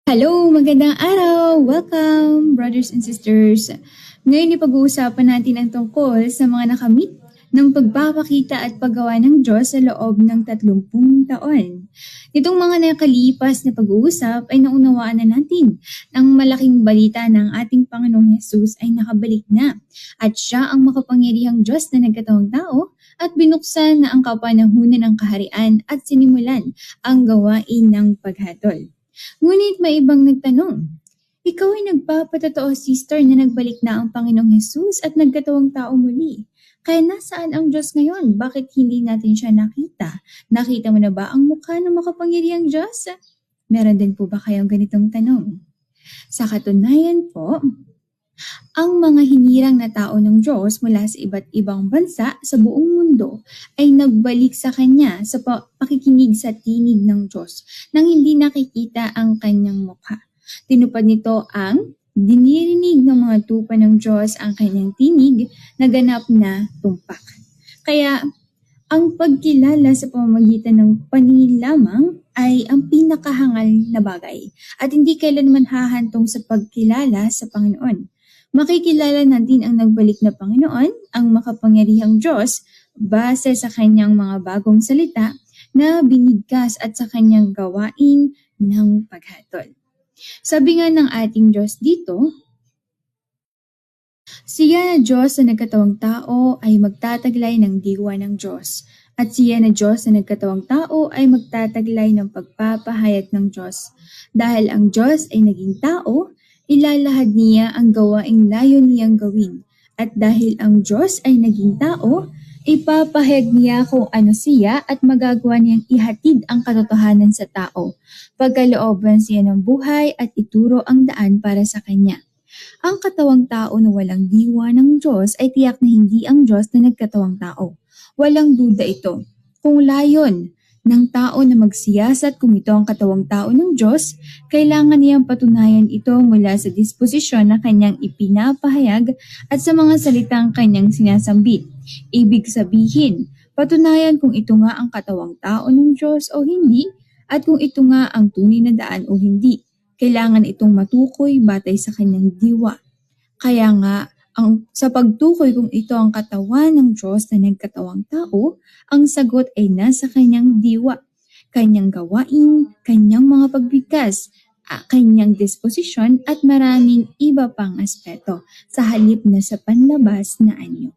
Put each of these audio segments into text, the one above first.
Hello, magandang araw! Welcome, brothers and sisters! Ngayon ipag-uusapan natin ang tungkol sa mga nakamit ng pagpapakita at paggawa ng Diyos sa loob ng 30 taon. Itong mga nakalipas na pag-uusap ay naunawaan na natin ang malaking balita ng ating Panginoong Hesus ay nakabalik na at siya ang makapangyarihang Diyos na nagkatawang tao at binuksan na ang kapanahunan ng kaharian at sinimulan ang gawain ng paghatol. Ngunit may ibang nagtanong, ikaw ay nagpapatotoo, sister, na nagbalik na ang Panginoong Hesus at nagkatawang tao muli. Kaya nasaan ang Diyos ngayon? Bakit hindi natin siya nakita? Nakita mo na ba ang mukha ng makapangyarihang Diyos? Meron din po ba kayong ganitong tanong? Sa katunayan po, ang mga hinirang na tao ng Diyos mula sa iba't ibang bansa sa buong mundo ay nagbalik sa Kanya sa pakikinig sa tinig ng Diyos nang hindi nakikita ang Kanyang mukha. Tinupad nito ang dinirinig ng mga tupa ng Diyos ang Kanyang tinig na ganap na tumpak. Kaya ang pagkilala sa pamamagitan ng paningin lamang ay ang pinakahangal na bagay at hindi kailanman hahantong sa pagkilala sa Panginoon. Makikilala natin ang nagbalik na Panginoon, ang makapangyarihang Diyos, base sa kanyang mga bagong salita na binigkas at sa kanyang gawain ng paghatol. Sabi nga ng ating Diyos dito, siya na Diyos na nagkatawang tao ay magtataglay ng diwa ng Diyos, at siya na Diyos na nagkatawang tao ay magtataglay ng pagpapahayag ng Diyos. Dahil ang Diyos ay naging tao, ilalahad niya ang gawaing layon niyang gawin. At dahil ang Diyos ay naging tao, ipapahayag niya kung ano siya at magagawa niyang ihatid ang katotohanan sa tao. Pagkalooban siya ng buhay at ituro ang daan para sa kanya. Ang katawang tao na walang diwa ng Diyos ay tiyak na hindi ang Diyos na nagkatawang tao. Walang duda ito. Kung layon ng tao na magsiyasat kung ito ang katawang tao ng Diyos, kailangan niyang patunayan ito mula sa disposisyon na kanyang ipinapahayag at sa mga salitang kanyang sinasambit. Ibig sabihin, patunayan kung ito nga ang katawang tao ng Diyos o hindi, at kung ito nga ang tunay na daan o hindi. Kailangan itong matukoy batay sa kanyang diwa. Kaya nga, sa pagtukoy kung ito ang katawan ng Diyos na nagkatawang tao, ang sagot ay nasa kanyang diwa, kanyang gawain, kanyang mga pagbigkas, kanyang disposisyon at maraming iba pang aspeto sa halip na sa panlabas na anyo.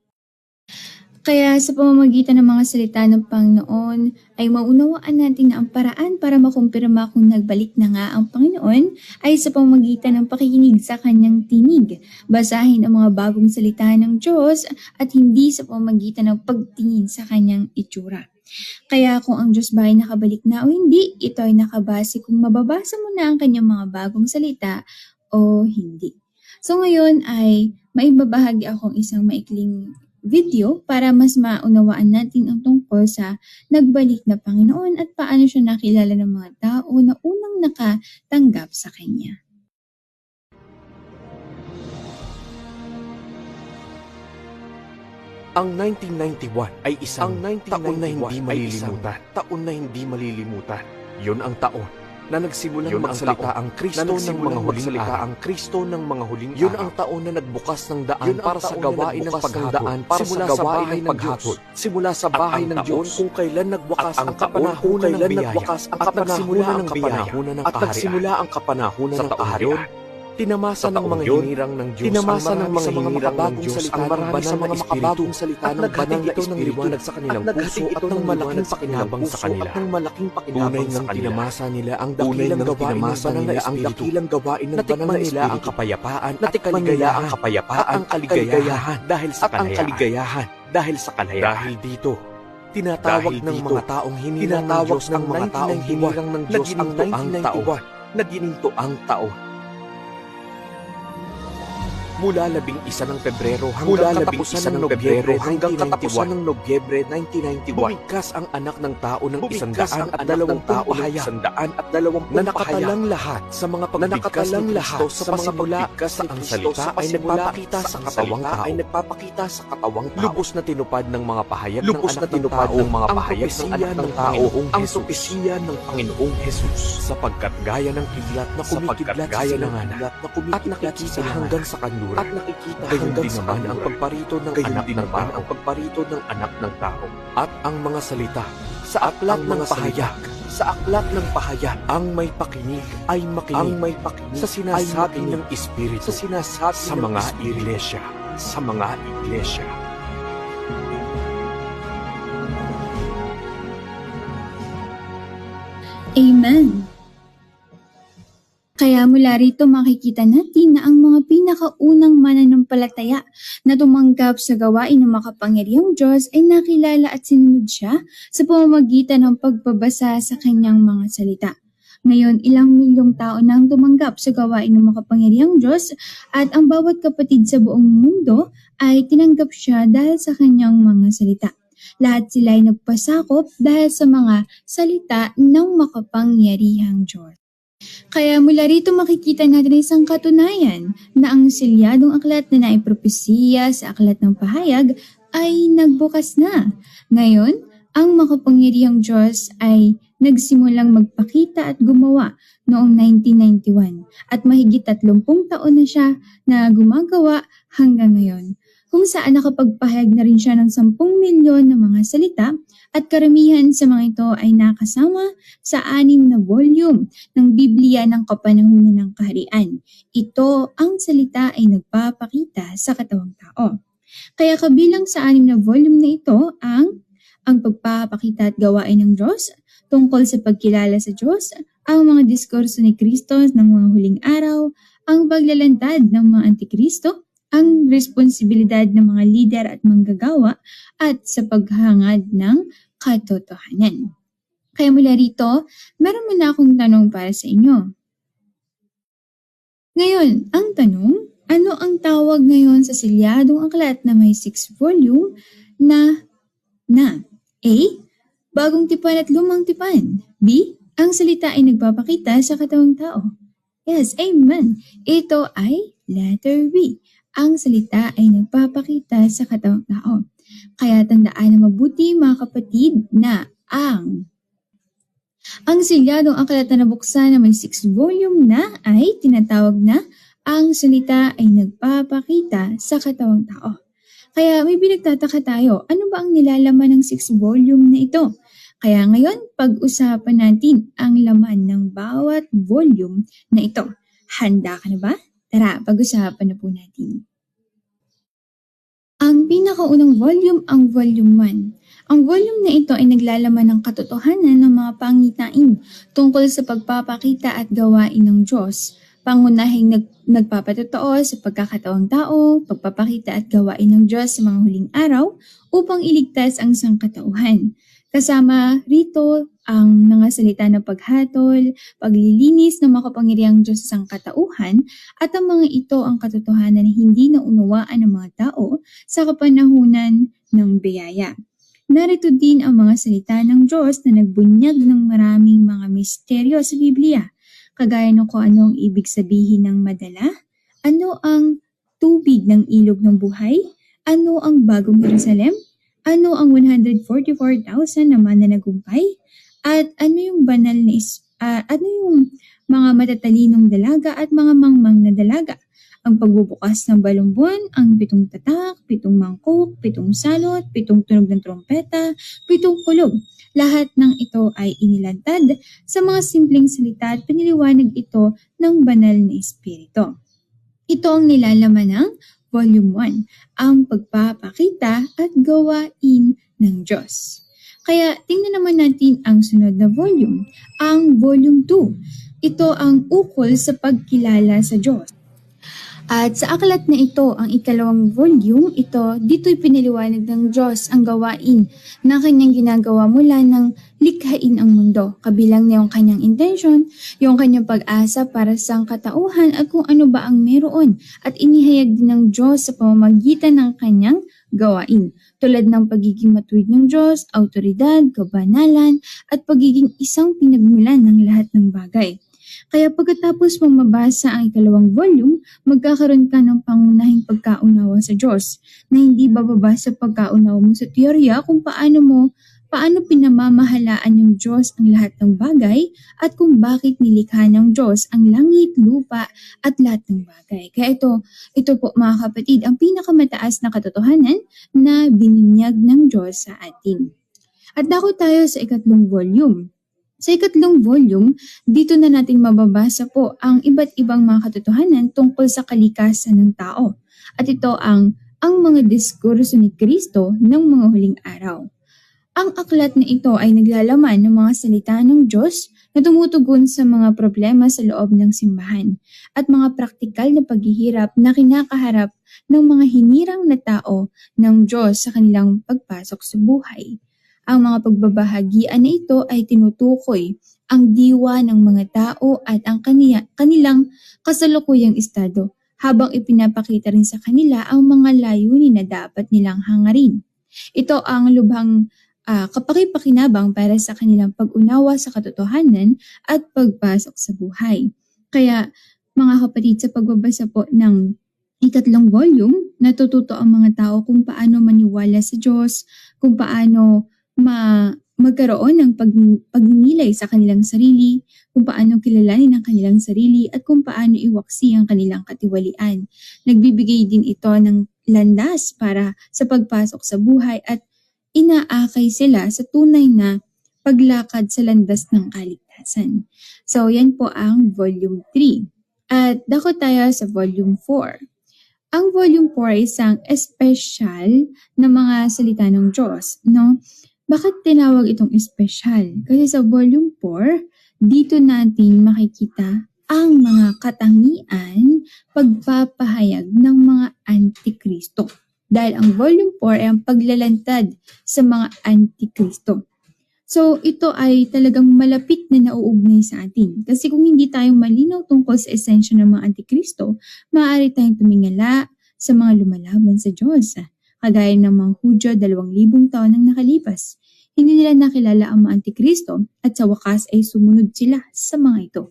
Kaya sa pamamagitan ng mga salita ng Panginoon ay maunawaan natin na ang paraan para makumpirma kung nagbalik na nga ang Panginoon ay sa pamamagitan ng pakikinig sa kanyang tinig. Basahin ang mga bagong salita ng Diyos at hindi sa pamamagitan ng pagtingin sa kanyang itsura. Kaya kung ang Diyos ba ay nakabalik na o hindi, ito ay nakabase kung mababasa mo na ang kanyang mga bagong salita o hindi. So ngayon ay maibabahagi akong isang maikling video para mas maunawaan natin ang tungkol sa nagbalik na Panginoon at paano siya nakilala ng mga tao na unang nakatanggap sa Kanya. Ang 1991 ay isang taon na hindi malilimutan. Yun ang taon na nagsimulang magsalita ang Kristo ng mga huling araw. Yun ang taon na nagbukas ng daan para sa gawain ng paghatol. Simula sa bahay ng Diyos kung kailan nagwakas ang kapanahunan ng biyaya at nagsimula ang kapanahunan ng kaharian. Tinamasa ng mga hinirang ng Diyos ang marami sa mga makabagong salita ng banal na Espiritu sa kanilang puso at ng malaking pakinabang sa kanila. Tunay ngang tinamasa nila ang dakilang gawain ng banal na Espiritu. Natikman nila ang kapayapaan at kaligayahan dahil sa kaligayahan. Dahil dito, tinatawag ng mga taong hinirang ng Diyos ang 1991 na gininto ang taon. mula 11 ng Pebrero hanggang katapusan ng Nobyembre 1991, bumigkas ang anak ng tao ng 120 pahayag na nakatalang lahat sa mga pagbigkas ni Kristo sa pasimula sa ang salita ay nagpapakita sa katawang tao. Lubos na tinupad ng mga pahayag ng anak ng tao ang propesiya ng Panginoong Jesus, sapagkat gaya ng kidlat na kumikidlat sa silanganan at nakikita hanggang sa kanluran, gayon din naman ang pagparito ng anak ng tao at ang mga salita sa aklat ng pahayag. Ang may pakinig ay makinig sa sinasabi ng Espiritu sa mga iglesia. Amen. Kaya mula rito makikita natin na ang mga pinakaunang mananampalataya na tumanggap sa gawain ng makapangyarihang Diyos ay nakilala at sinunod siya sa pamamagitan ng pagbabasa sa kanyang mga salita. Ngayon, ilang milyong tao na ang tumanggap sa gawain ng makapangyarihang Diyos at ang bawat kapatid sa buong mundo ay tinanggap siya dahil sa kanyang mga salita. Lahat sila ay nagpasakop dahil sa mga salita ng makapangyarihang Diyos. Kaya mula rito makikita natin isang katunayan na ang selyadong aklat na naipropesiya sa aklat ng pahayag ay nagbukas na. Ngayon, ang makapangyarihang Diyos ay nagsimulang magpakita at gumawa noong 1991 at mahigit 30 taon na siya na gumagawa hanggang ngayon, kung saan nakapagpahayag na rin siya ng 10 milyon na mga salita at karamihan sa mga ito ay nakasama sa 6 na volume ng Biblia ng Kapanahunan ng Kaharian. Ito ang salita ay nagpapakita sa katawang tao. Kaya kabilang sa 6 na volume na ito ang pagpapakita at gawain ng Diyos tungkol sa pagkilala sa Diyos, ang mga diskurso ni Kristo ng mga huling araw, ang paglalantad ng mga antikristo, ang responsibilidad ng mga lider at manggagawa at sa paghangad ng katotohanan. Kaya mula rito, meron muna akong tanong para sa inyo. Ngayon, ang tanong, ano ang tawag ngayon sa selyadong aklat na may 6 volume na A. Bagong tipan at lumang tipan. B. Ang salita ay nagpapakita sa katawang tao. Yes, amen. Ito ay letter B. Ang salita ay nagpapakita sa katawang tao. Kaya tandaan na mabuti mga kapatid na ang selyadong aklat na nabuksan na may 6 volume na ay tinatawag na ang salita ay nagpapakita sa katawang tao. Kaya may pinagtataka tayo, ano ba ang nilalaman ng 6 volume na ito? Kaya ngayon, pag-usapan natin ang laman ng bawat volume na ito. Handa ka na ba? Tara, pag-usapan na po natin. Ang pinakaunang volume ang volume 1. Ang volume na ito ay naglalaman ng katotohanan ng mga pangitain tungkol sa pagpapakita at gawain ng Diyos. Pangunahing nagpapatotoo sa pagkakataong tao, pagpapakita at gawain ng Diyos sa mga huling araw upang iligtas ang sangkatauhan. Kasama rito ang mga salita ng paghatol, paglilinis ng makapangyarihang Diyos sa sangkatauhan at ang mga ito ang katotohanan na hindi naunawaan ng mga tao sa kapanahunan ng biyaya. Narito din ang mga salita ng Diyos na nagbunyag ng maraming mga misteryo sa Biblia, kagaya ng kung anong ibig sabihin ng madala, ano ang tubig ng ilog ng buhay, ano ang bagong Jerusalem, ano ang 144,000 na mananagumpay, at ano yung banal na ano yung mga matatalinong dalaga at mga mangmang na dalaga, ang pagbubukas ng balumbon, ang 7 tatak, 7 mangkok, 7 salot, 7 tunog ng trompeta, 7 kulog. Lahat ng ito ay inilantad sa mga simpleng salita at piniliwanag ito ng banal na espiritu. Ito ang nilalaman ng Volume 1, ang pagpapakita at gawain ng Diyos. Kaya tingnan naman natin ang sunod na volume, ang Volume 2. Ito ang ukol sa pagkilala sa Diyos. At sa aklat na ito, ang ikalawang volume, dito'y pinaliwanag ng Diyos ang gawain na kanyang ginagawa mula ng likhain ang mundo. Kabilang na yung kanyang intention, yung kanyang pag-asa para sa katauhan at kung ano ba ang meron. At inihayag din ng Diyos sa pamamagitan ng kanyang gawain. Tulad ng pagiging matuwid ng Diyos, autoridad, kabanalan, at pagiging isang pinagmulan ng lahat ng bagay. Kaya pagkatapos mong mabasa ang ikalawang volume, magkakaroon ka ng pangunahing pagkaunawa sa Diyos na hindi bababa sa pagkaunawa mo sa teorya kung paano pinamamahalaan ng Diyos ang lahat ng bagay at kung bakit nilikha ng Diyos ang langit, lupa at lahat ng bagay. Kaya ito po mga kapatid, ang pinakamataas na katotohanan na binunyag ng Diyos sa atin. At dako tayo sa ikatlong volume. Sa ikatlong volume, dito na natin mababasa po ang iba't ibang mga katotohanan tungkol sa kalikasan ng tao. At ito ang mga diskurso ni Kristo ng mga huling araw. Ang aklat na ito ay naglalaman ng mga salita ng Diyos na tumutugon sa mga problema sa loob ng simbahan at mga praktikal na paghihirap na kinakaharap ng mga hinirang na tao ng Diyos sa kanilang pagpasok sa buhay. Ang mga pagbabahagian na ito ay tinutukoy ang diwa ng mga tao at ang kanilang kasalukuyang estado, habang ipinapakita rin sa kanila ang mga layunin na dapat nilang hangarin. Ito ang lubhang kapakipakinabang para sa kanilang pag-unawa sa katotohanan at pagpasok sa buhay. Kaya mga kapatid, sa pagbabasa po ng ikatlong volume, natututo ang mga tao kung paano maniwala sa Diyos, kung paano magkaroon ng pagninilay sa kanilang sarili, kung paano kilalanin ang kanilang sarili, at kung paano iwaksi ang kanilang katiwalian. Nagbibigay din ito ng landas para sa pagpasok sa buhay at inaakay sila sa tunay na paglakad sa landas ng kaligtasan. So, yan po ang Volume 3. At dako tayo sa Volume 4. Ang Volume 4 ay isang espesyal na mga salita ng Diyos, no? Bakit tinawag itong espesyal? Kasi sa Volume 4, dito natin makikita ang mga katangian, pagpapahayag ng mga antikristo. Dahil ang Volume 4 ay ang paglalantad sa mga antikristo. So ito ay talagang malapit na nauugnay sa atin. Kasi kung hindi tayo malinaw tungkol sa esensya ng mga antikristo, maaari tayong tumingala sa mga lumalaban sa Diyos. Kagaya ng mga Hudyo 2,000 taon nang nakalipas. Hindi nila nakilala ang mga antikristo at sa wakas ay sumunod sila sa mga ito.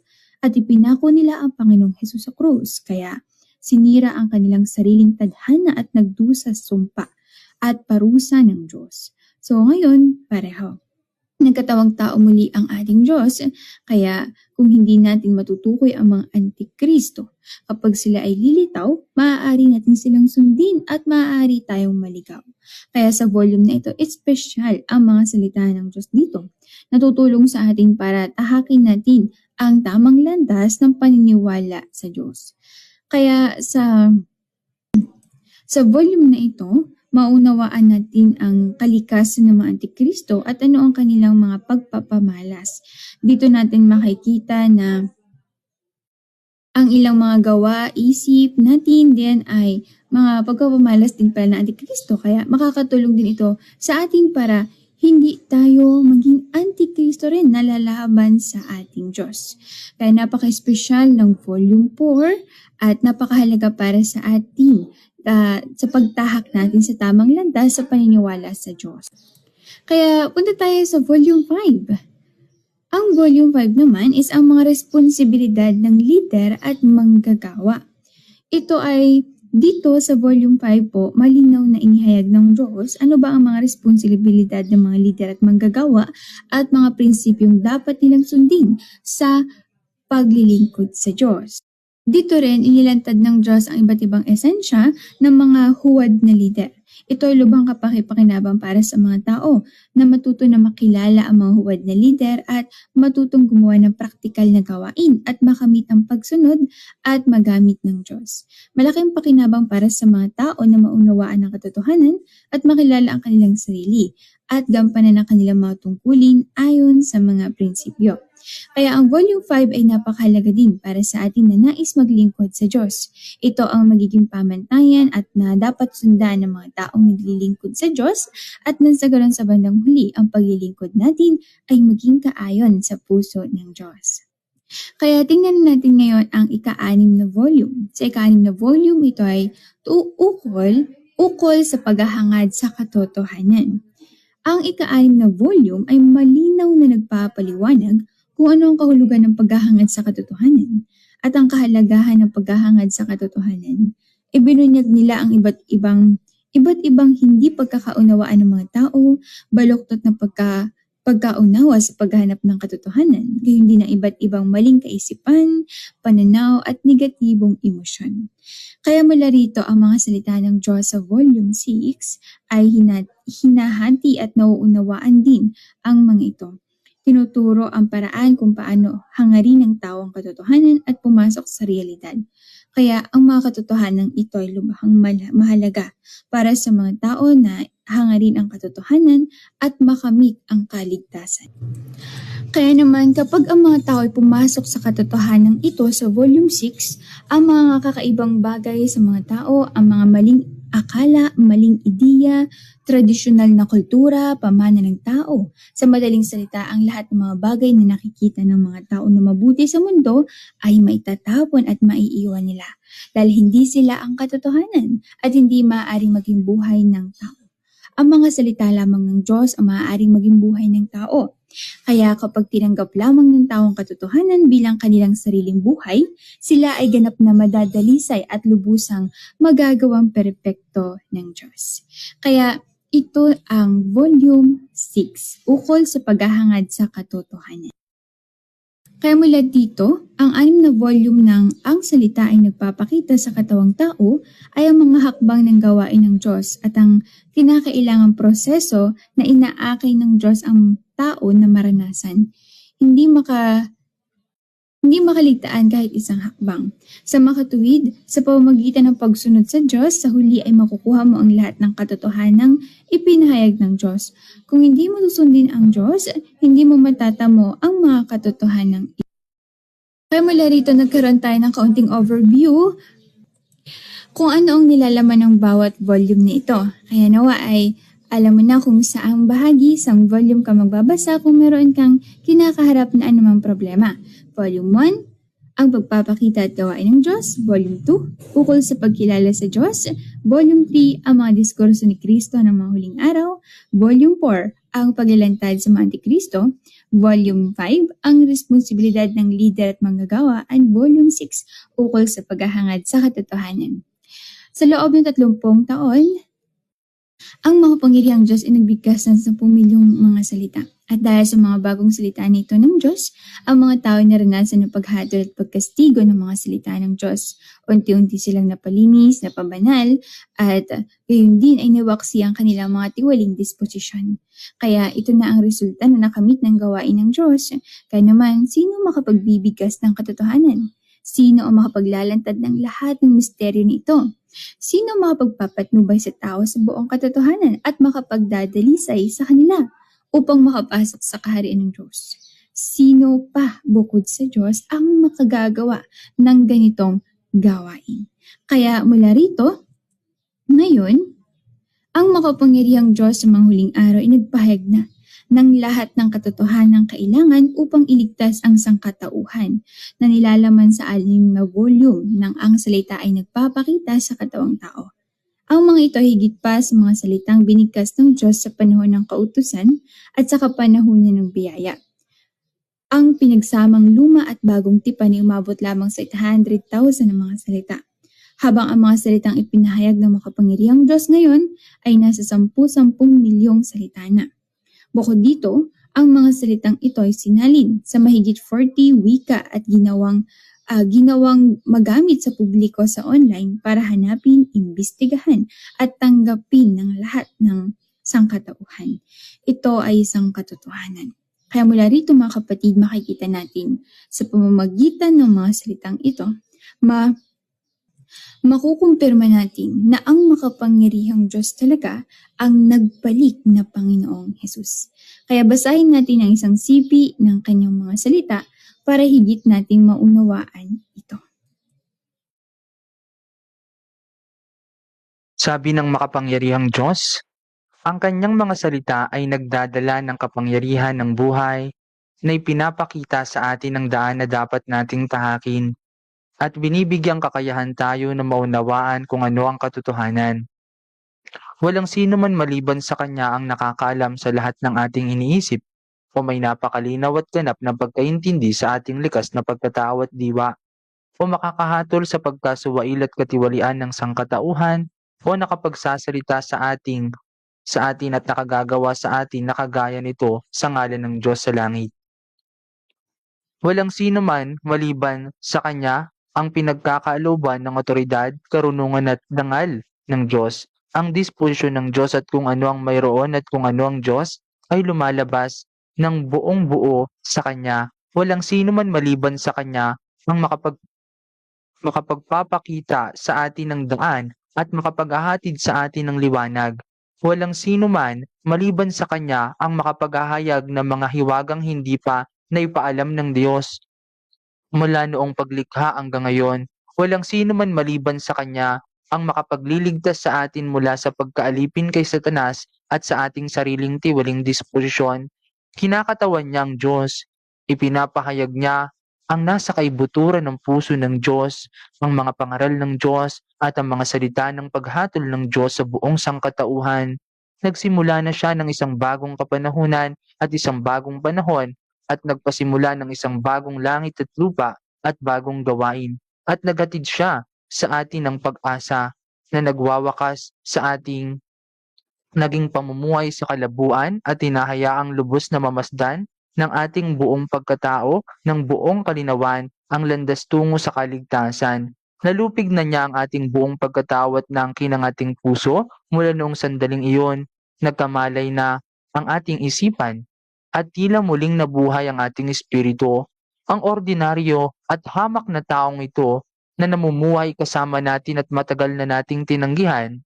At ipinako nila ang Panginoong Hesus sa krus. Kaya sinira ang kanilang sariling tadhana at nagdusa sa sumpa at parusa ng Diyos. So ngayon, pareho. Nagkatawang tao muli ang ating Diyos, kaya kung hindi natin matutukoy ang mga antikristo, kapag sila ay lilitaw, maaari natin silang sundin at maaari tayong maligaw. Kaya sa volume na ito, espesyal ang mga salita ng Diyos dito. Natutulong sa atin para tahakin natin ang tamang landas ng paniniwala sa Diyos. Kaya sa volume na ito, maunawaan natin ang kalikasan ng mga antikristo at ano ang kanilang mga pagpapamalas. Dito natin makikita na ang ilang mga gawa, isip natin din ay mga pagpapamalas din pala ng antikristo. Kaya makakatulong din ito sa ating para hindi tayo maging antikristo rin na lalaban sa ating Diyos. Kaya napaka-espesyal ng Volume 4 at napakahalaga para sa ating sa pagtahak natin sa tamang landas sa paniniwala sa Diyos. Kaya punta tayo sa Volume 5. Ang Volume 5 naman is ang mga responsibilidad ng leader at manggagawa. Ito ay dito sa Volume 5 po, malinaw na inihayag ng Diyos ano ba ang mga responsibilidad ng mga leader at manggagawa at mga prinsipyong dapat nilang sundin sa paglilingkod sa Diyos. Dito rin, inilantad ng Diyos ang iba't ibang esensya ng mga huwad na lider. Ito ay lubhang kapakipakinabang para sa mga tao na matuto na makilala ang mga huwad na lider at matutong gumawa ng praktikal na gawain at makamit ang pagsunod at magamit ng Diyos. Malaking pakinabang para sa mga tao na maunawaan ang katotohanan at makilala ang kanilang sarili at gampanan ang kanilang mga tungkulin ayon sa mga prinsipyo. Kaya ang Volume 5 ay napakahalaga din para sa atin na nais maglingkod sa Diyos. Ito ang magiging pamantayan at na dapat sundan ng mga taong naglilingkod sa Diyos at nang sa ganon sa bandang huli ang paglilingkod natin ay maging kaayon sa puso ng Diyos. Kaya tingnan natin ngayon ang ika-6 na volume. Sa ika-6 na volume, ito ay ukol sa paghahangad sa katotohanan. Ang ika-6 na volume ay malinaw na nagpapaliwanag kung ano ang kahulugan ng paghahangad sa katotohanan at ang kahalagahan ng paghahangad sa katotohanan. Ibinunyag nila ang iba't ibang hindi pagkakaunawaan ng mga tao, baluktot na pagkaunawa sa paghahanap ng katotohanan, gayon din ang iba't ibang maling kaisipan, pananaw at negatibong emosyon. Kaya mula rito ang mga salita ng Diyos sa Volume 6 ay hinahati at nauunawaan din ang mga ito. Tinuturo ang paraan kung paano hangarin ng tao ang katotohanan at pumasok sa realidad. Kaya ang mga katotohanan ito ay lubhang mahalaga para sa mga tao na hangarin ang katotohanan at makamit ang kaligtasan. Kaya naman kapag ang mga tao ay pumasok sa katotohanan ito sa Volume 6, ang mga kakaibang bagay sa mga tao, ang mga maling akala, maling ideya, tradisyonal na kultura, pamana ng tao. Sa madaling salita, ang lahat ng mga bagay na nakikita ng mga tao na mabuti sa mundo ay maitatapon at maiiwan nila dahil hindi sila ang katotohanan at hindi maaaring maging buhay ng tao. Ang mga salita lamang ng Diyos ang maaaring maging buhay ng tao. Kaya kapag tinanggap lamang ng tao ang katotohanan bilang kanilang sariling buhay, sila ay ganap na madadalisay at lubusang magagawang perpekto ng Diyos. Kaya ito ang Volume 6, ukol sa paghahangad sa katotohanan. Kaya mula dito, ang 6 na volume ng Ang Salita ay nagpapakita sa katawang tao ay ang mga hakbang ng gawain ng Diyos at ang kinakailangang proseso na inaakay ng Diyos ang tao na maranasan. Hindi makaligtaan kahit isang hakbang. Sa makatuwid, sa pamamagitan ng pagsunod sa Diyos, sa huli ay makukuha mo ang lahat ng katotohanang ipinahayag ng Diyos. Kung hindi mo susundin ang Diyos, hindi mo matatamo ang mga katotohanang ito. Kaya mula rito nagkaroon tayo ng kaunting overview kung ano ang nilalaman ng bawat volume na ito. Kaya nawa ay alam mo na kung saang bahagi, saang volume ka magbabasa kung meron kang kinakaharap na anumang problema. Volume 1, ang pagpapakita at gawain ng Diyos. Volume 2, ukol sa pagkilala sa Diyos. Volume 3, ang mga diskurso ni Kristo ng mga huling araw. Volume 4, ang paglalantad sa mga antikristo. Volume 5, ang responsibilidad ng leader at manggagawa. And Volume 6, ukol sa paghahangad sa katotohanan. Sa loob ng 30 taon, ang makapangyarihang Diyos ay nagbigkas ng 10 milyong mga salita. At dahil sa mga bagong salita nito ng Diyos, ang mga tao ay naranasan ng paghatol at pagkastigo ng mga salita ng Diyos. Unti-unti silang napalinis, napabanal, at gayon din ay nawaksi ang kanilang mga tiwaling disposisyon. Kaya ito na ang resulta na nakamit ng gawain ng Diyos. Kaya naman, sino makapagbibigkas ng katotohanan? Sino ang makapaglalantad ng lahat ng misteryo nito? Sino makapagpapatnubay sa tao sa buong katotohanan at makapagdadalisay sa kanila upang makapasok sa kaharian ng Diyos? Sino pa bukod sa Diyos ang makagagawa ng ganitong gawain? Kaya mula rito, ngayon, ang makapangyarihang Diyos sa mga huling araw ay nagpahayag na ng lahat ng katotohanang kailangan upang iligtas ang sangkatauhan na nilalaman sa 6 na volume ng Ang Salita ay nagpapakita sa katawang tao. Ang mga ito higit pa sa mga salitang binigkas ng Diyos sa panahon ng kautusan at sa kapanahunan ng biyaya. Ang pinagsamang luma at bagong tipan ay umabot lamang sa 800,000 ng mga salita. Habang ang mga salitang ipinahayag ng makapangyarihang Diyos ngayon ay nasa 10 milyong salita na. Bukod dito, ang mga salitang ito ay sinalin sa mahigit 40 wika at ginawang magamit sa publiko sa online para hanapin, imbestigahan at tanggapin ng lahat ng sangkatauhan. Ito ay isang katotohanan. Kaya mula rito mga kapatid, makikita natin sa pamamagitan ng mga salitang ito, makukumpirma natin na ang makapangyarihang Diyos talaga ang nagbalik na Panginoong Hesus. Kaya basahin natin ang isang sipi ng kanyang mga salita para higit nating maunawaan ito. Sabi ng makapangyarihang Diyos, ang kanyang mga salita ay nagdadala ng kapangyarihan ng buhay na ipinapakita sa atin ang daan na dapat nating tahakin at binibigyang kakayahan tayo na maunawaan kung ano ang katotohanan. Walang sino man maliban sa Kanya ang nakakaalam sa lahat ng ating iniisip o may napakalinaw at ganap na pagkaintindi sa ating likas na pagkatao at diwa o makakahatol sa pagkasuwail at katiwalian ng sangkatauhan o nakapagsasalita sa atin at nakagagawa sa atin na kagaya nito sa ngalan ng Diyos sa langit. Walang sino man maliban sa Kanya ang pinagkakaalooban ng otoridad, karunungan at dangal ng Diyos. Ang disposisyon ng Diyos at kung ano ang mayroon at kung ano ang Diyos ay lumalabas ng buong buo sa Kanya. Walang sino man maliban sa Kanya ang makapagpapakita sa atin ng daan at makapaghahatid sa atin ng liwanag. Walang sino man maliban sa Kanya ang makapaghahayag ng mga hiwagang hindi pa naipaalam ng Diyos. Mula noong paglikha hanggang ngayon, walang sino man maliban sa Kanya ang makapagliligtas sa atin mula sa pagkaalipin kay Satanas at sa ating sariling tiwaling disposisyon. Kinakatawan niya ang Diyos. Ipinapahayag niya ang nasa kaibuturan ng puso ng Diyos, ang mga pangaral ng Diyos at ang mga salita ng paghatol ng Diyos sa buong sangkatauhan. Nagsimula na siya ng isang bagong kapanahunan at isang bagong panahon at nagpasimula ng isang bagong langit at lupa at bagong gawain. At naghatid siya sa atin ng pag-asa na nagwawakas sa ating naging pamumuhay sa kalabuan at hinahayaang lubos na mamasdan ng ating buong pagkatao ng buong kalinawan ang landas tungo sa kaligtasan. Nalupig na niya ang ating buong pagkatao at nangkin ang ating puso mula noong sandaling iyon. Nagkamalay na ang ating isipan at tila muling nabuhay ang ating espiritu. Ang ordinaryo at hamak na taong ito na namumuhay kasama natin at matagal na nating tinanggihan,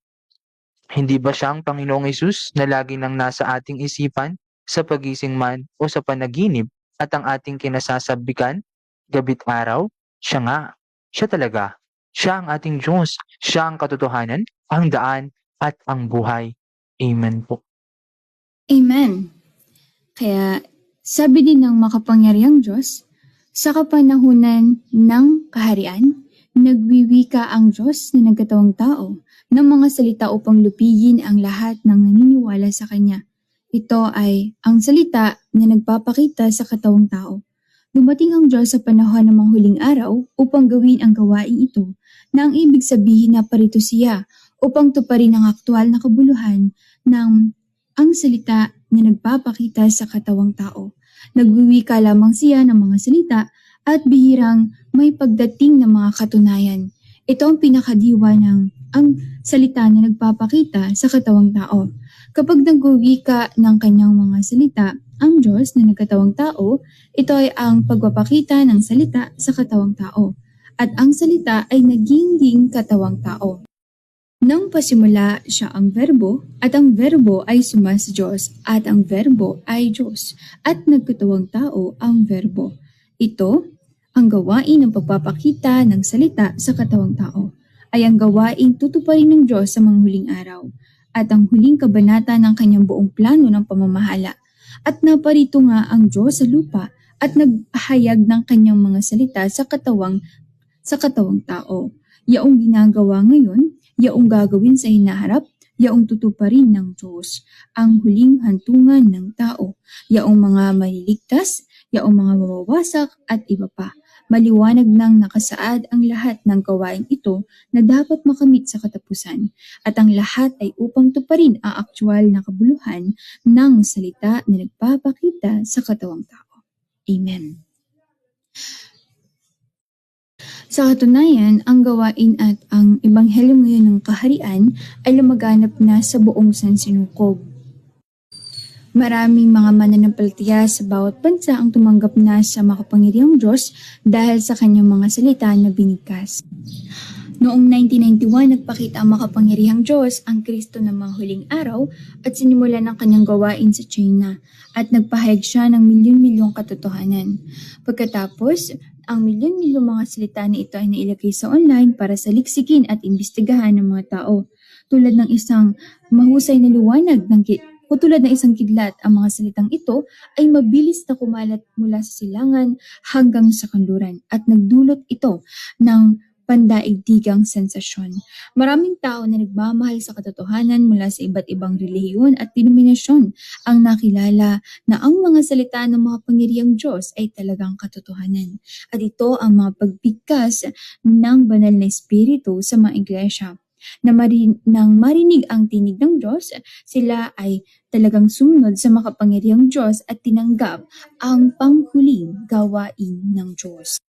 hindi ba siya ang Panginoong Hesus na lagi nang nasa ating isipan sa pagising man o sa panaginip at ang ating kinasasabikan gabit araw? Siya nga, siya talaga. Siya ang ating Diyos, siya ang katotohanan, ang daan at ang buhay. Amen po. Amen. Kaya sabi din ng makapangyarihang Diyos, sa kapanahunan ng kaharian, nagwiwika ang Diyos na nagkatawang tao ng mga salita upang lupigin ang lahat ng naniniwala sa Kanya. Ito ay ang salita na nagpapakita sa katawang tao. Dumating ang Diyos sa panahon ng mga huling araw upang gawin ang gawain ito na ang ibig sabihin na parito siya upang tuparin ang aktual na kabuluhan ng ang salita na nagpapakita sa katawang tao. Nagwiwika lamang siya ng mga salita at bihirang may pagdating ng mga katunayan. Ito ang pinakadiwa ng ang salita na nagpapakita sa katawang tao. Kapag nagwiwika ng kanyang mga salita, ang Diyos na nagkatawang tao, ito ay ang pagpapakita ng salita sa katawang tao. At ang salita ay naging ding katawang tao. Nang pasimula siya ang verbo, at ang verbo ay suma sa Diyos, at ang verbo ay Diyos, at nagkatawang tao ang verbo. Ito, ang gawain ng pagpapakita ng salita sa katawang tao, ay ang gawain tutuparin ng Diyos sa mga huling araw, at ang huling kabanata ng kanyang buong plano ng pamamahala. At naparito nga ang Diyos sa lupa, at nagpahayag ng kanyang mga salita sa katawang tao. Yaong ginagawa ngayon, yaong gagawin sa hinaharap, yaong tutuparin ng Diyos, ang huling hantungan ng tao, yaong mga maliligtas, yaong mga mawawasak at iba pa. Maliwanag nang nakasaad ang lahat ng gawain ito na dapat makamit sa katapusan, at ang lahat ay upang tuparin ang aktwal na kabuluhan ng salita na nagpapakita sa katawang tao. Amen. Sa katunayan, ang gawain at ang ebanghelyo ngayon ng kaharian ay lumaganap na sa buong sansinukob. Maraming mga mananampalataya sa bawat bansa ang tumanggap na sa makapangyarihang Diyos dahil sa kanyang mga salita na binigkas. Noong 1991, nagpakita ang makapangyarihang Diyos, ang Kristo ng mga huling araw, at sinimulan ang kanyang gawain sa China, at nagpahayag siya ng milyon-milyong katotohanan. Pagkatapos, ang milyon-milyong mga salita na ito ay nailagay sa online para saliksikin at imbestigahan ng mga tao. Tulad ng isang mahusay na liwanag tulad ng isang kidlat, ang mga salitang ito ay mabilis na kumalat mula sa silangan hanggang sa kanluran at nagdulot ito ng pandaigdigang sensasyon. Maraming tao na nagmamahal sa katotohanan mula sa iba't ibang relihiyon at denominasyon ang nakilala na ang mga salita ng mga pangyarihang Diyos ay talagang katotohanan. At ito ang mga pagbigkas ng banal na espiritu sa mga iglesia. Nang marinig ang tinig ng Diyos, sila ay talagang sumunod sa makapangyarihang Diyos at tinanggap ang panghuling gawain ng Diyos.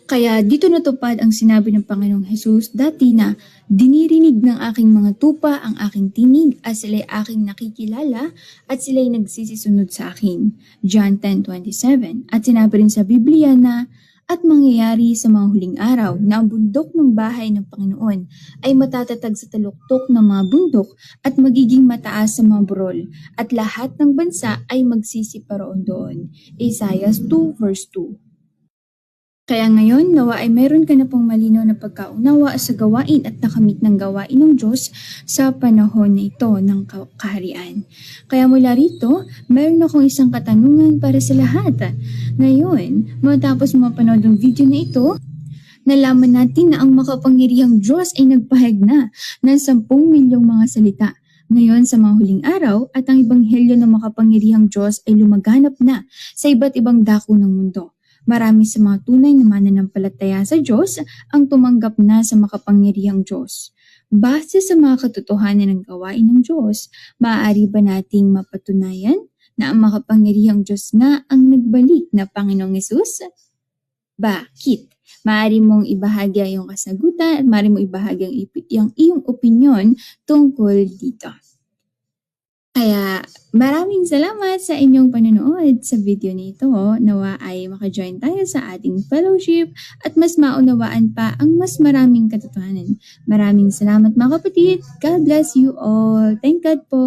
Kaya dito natupad ang sinabi ng Panginoong Hesus dati na dinirinig ng aking mga tupa ang aking tinig at sila'y aking nakikilala at sila'y nagsisisunod sa akin. John 10:27. At sinabi rin sa Biblia na at mangyayari sa mga huling araw na ang bundok ng bahay ng Panginoon ay matatatag sa taluktok ng mga bundok at magiging mataas sa mga burol at lahat ng bansa ay magsisiparoon doon. Isaiah 2:2. Kaya ngayon, nawa ay meron ka na pong malinaw na pagkaunawa sa gawain at nakamit ng gawain ng Diyos sa panahon na ito ng kaharian. Kaya mula rito, meron akong isang katanungan para sa lahat. Ngayon, matapos mapanood ang video na ito, nalaman natin na ang makapangyarihang Diyos ay nagpahayag na ng 10 milyong mga salita. Ngayon sa mga huling araw at ang ebanghelyo ng makapangyarihang Diyos ay lumaganap na sa iba't ibang dako ng mundo. Marami sa mga tunay na mananampalataya sa Diyos ang tumanggap na sa makapangyarihang Diyos. Base sa mga katotohanan ng gawain ng Diyos, maaari ba nating mapatunayan na ang makapangyarihang Diyos nga ang nagbalik na Panginoong Hesus? Bakit? Maaari mong ibahagi ang iyong kasagutan at maaari mong ibahagi ang iyong opinyon tungkol dito. Kaya maraming salamat sa inyong panonood sa video nito. Nawa ay maka-join tayo sa ating fellowship at mas maunawaan pa ang mas maraming katotohanan. Maraming salamat mga kapatid. God bless you all. Thank God po.